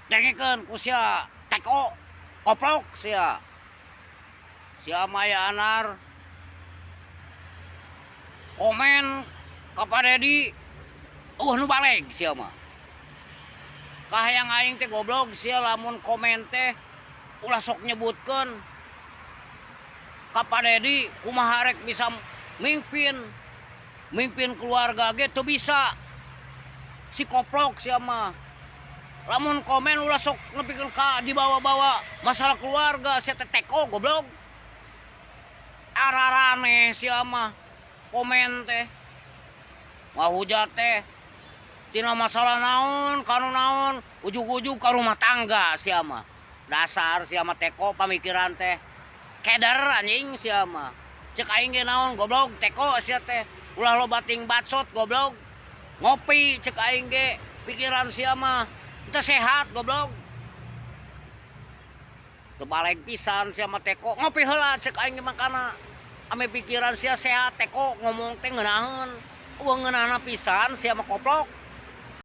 dengekeun ku sia teko koplok sia Maya Anar komen ka Pak Dedi nu baleg sia mah kahayang aing teh goblok sia lamun komen teh ulah sok nyebutkeun ka Pak Dedi kumaha rek bisa mimpin keluarga ge teu bisa si koplok sia mah lamun komen ulah sok nepikeun ka dibawa-bawa masalah keluarga sia teh teko goblok ararane sia mah komen teh ngahujat teh tina masalah naon kanu naon ujug-ujug ka rumah tangga sia mah dasar sia mah teko pamikiran teh keder anjing sia mah cek aing ge naon goblok teko sia teh ulah loba ting bacot goblok ngopi cek aing ge pikiran sia mah teu sehat goblok teu baleg pisan sia mah teko ngopi heula cek aing ge makana ame pikiran sia sehat teko ngomong teh ngeunaheun eueuh ngeunahna pisan sia mah koplok